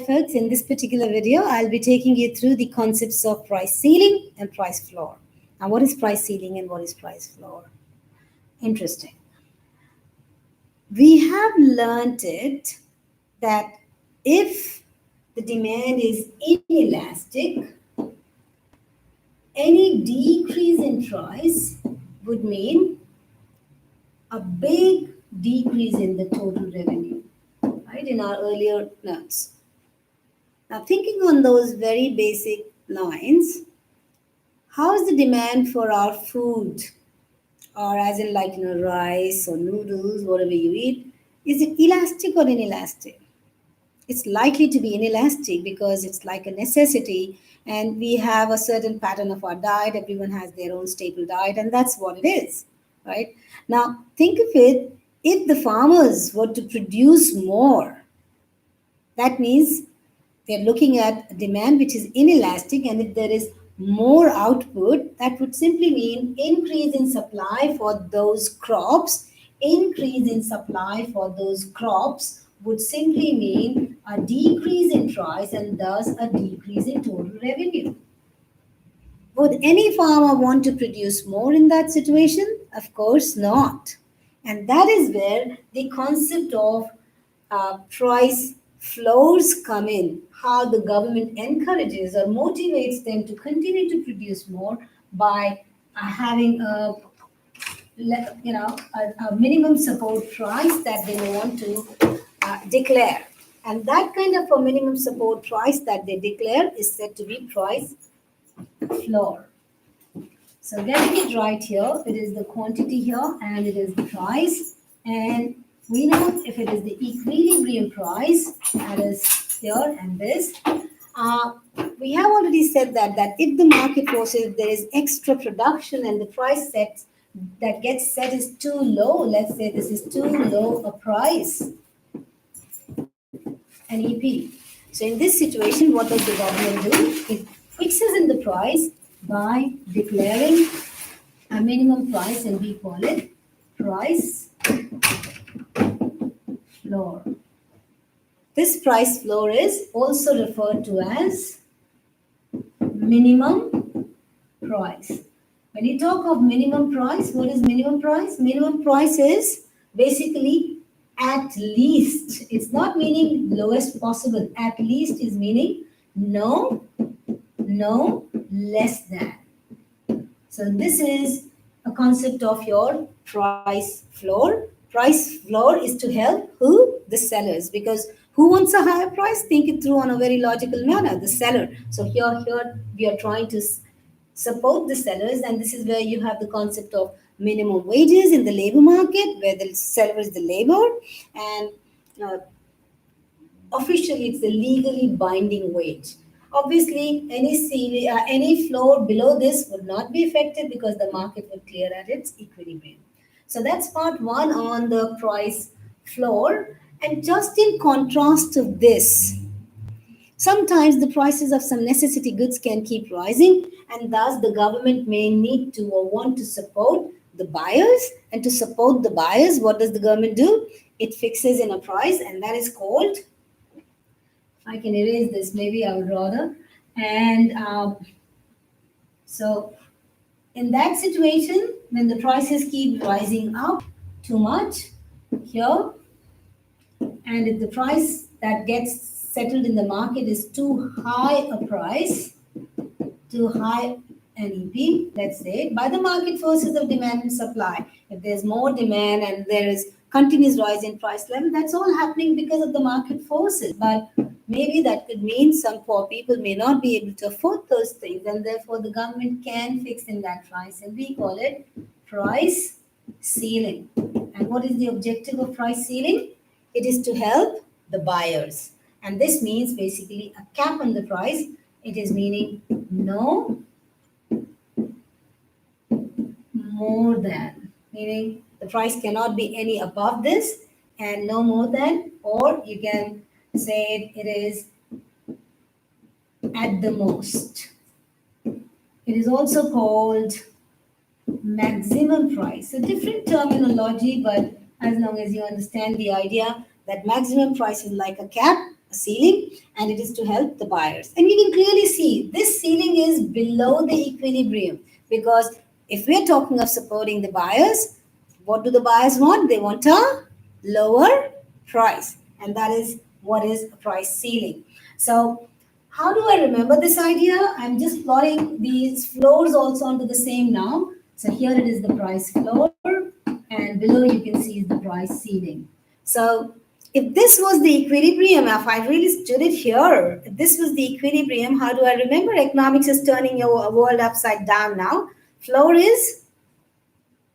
folks, in this particular video, I'll be taking you through the concepts of price ceiling and price floor. Now, what is price ceiling and what is price floor? Interesting. We have learned it that if the demand is inelastic, any decrease in price would mean a big decrease in the total revenue, right, in our earlier notes. Now, thinking on those very basic lines, how is the demand for our food, or as in like, rice or noodles, whatever you eat, is it elastic or inelastic? It's likely to be inelastic because it's like a necessity and we have a certain pattern of our diet. Everyone has their own staple diet, and that's what it is, right? Now, think of it, if the farmers were to produce more, that means they're looking at demand which is inelastic, and if there is more output, that would simply mean increase in supply for those crops. Increase in supply for those crops would simply mean a decrease in price and thus a decrease in total revenue. Would any farmer want to produce more in that situation? Of course not. And that is where the concept of price floors come in, how the government encourages or motivates them to continue to produce more by having a minimum support price that they want to declare. And that kind of a minimum support price that they declare is said to be price floor. So getting it right here, it is the quantity here and it is the price. And we know if it is the equilibrium price, that is here and this. We have already said that if the market forces, there is extra production and the price set that gets set is too low, let's say this is too low a price, an EP. So in this situation, what does the government do? It fixes in the price by declaring a minimum price, and we call it price floor. This price floor is also referred to as minimum price. When you talk of minimum price, what is minimum price? Minimum price is basically at least. It's not meaning lowest possible. At least is meaning no, less than. So this is a concept of your price floor. Price floor is to help who? The sellers, because who wants a higher price? Think it through on a very logical manner, the seller. So here we are trying to support the sellers, and this is where you have the concept of minimum wages in the labor market, where the seller is the labor, and officially it's the legally binding wage. Obviously, any floor below this would not be affected because the market will clear at its equilibrium. So that's part one on the price floor. And just in contrast to this, sometimes the prices of some necessity goods can keep rising, and thus the government may need to or want to support the buyers. And to support the buyers, what does the government do? It fixes in a price, and that is called, I can erase this, maybe I would rather. And so in that situation, when the prices keep rising up too much here, and if the price that gets settled in the market is too high a price, too high an EP, let's say, by the market forces of demand and supply, if there's more demand and there is continuous rise in price level, that's all happening because of the market forces. But maybe that could mean some poor people may not be able to afford those things, and therefore the government can fix in that price, and we call it price ceiling. And what is the objective of price ceiling? It is to help the buyers. And this means basically a cap on the price. It is meaning no more than, meaning the price cannot be any above this and no more than, or you can say it is at the most. It is also called maximum price. A different terminology, but as long as you understand the idea that maximum price is like a cap a ceiling, and it is to help the buyers. And you can clearly see this ceiling is below the equilibrium, because if we're talking of supporting the buyers, what do the buyers want? They want a lower price, and that is what is a price ceiling. So how do I remember this idea? I'm just plotting these floors also onto the same now. So here it is the price floor, and below you can see is the price ceiling. So if this was the equilibrium, if I really stood it here, if this was the equilibrium, how do I remember? Economics is turning your world upside down now. Floor is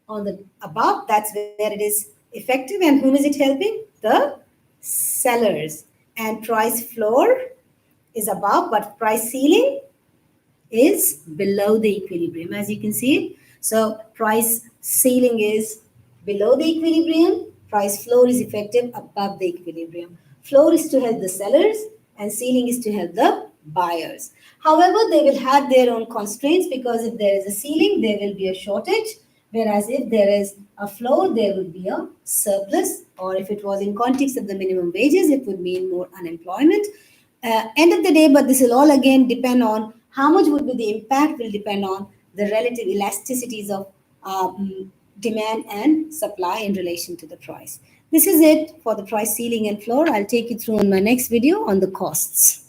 on the above, that's where it is effective. And whom is it helping? The sellers. And price floor is above, but price ceiling is below the equilibrium, as you can see. So price ceiling is below the equilibrium, price floor is effective above the equilibrium. Floor is to help the sellers and ceiling is to help the buyers. However, they will have their own constraints, because if there is a ceiling, there will be a shortage. Whereas if there is a floor, there will be a surplus, or if it was in context of the minimum wages, it would mean more unemployment. End of the day, but this will all again depend on how much would be the impact, will depend on the relative elasticities of demand and supply in relation to the price. This is it for the price ceiling and floor. I'll take you through in my next video on the costs.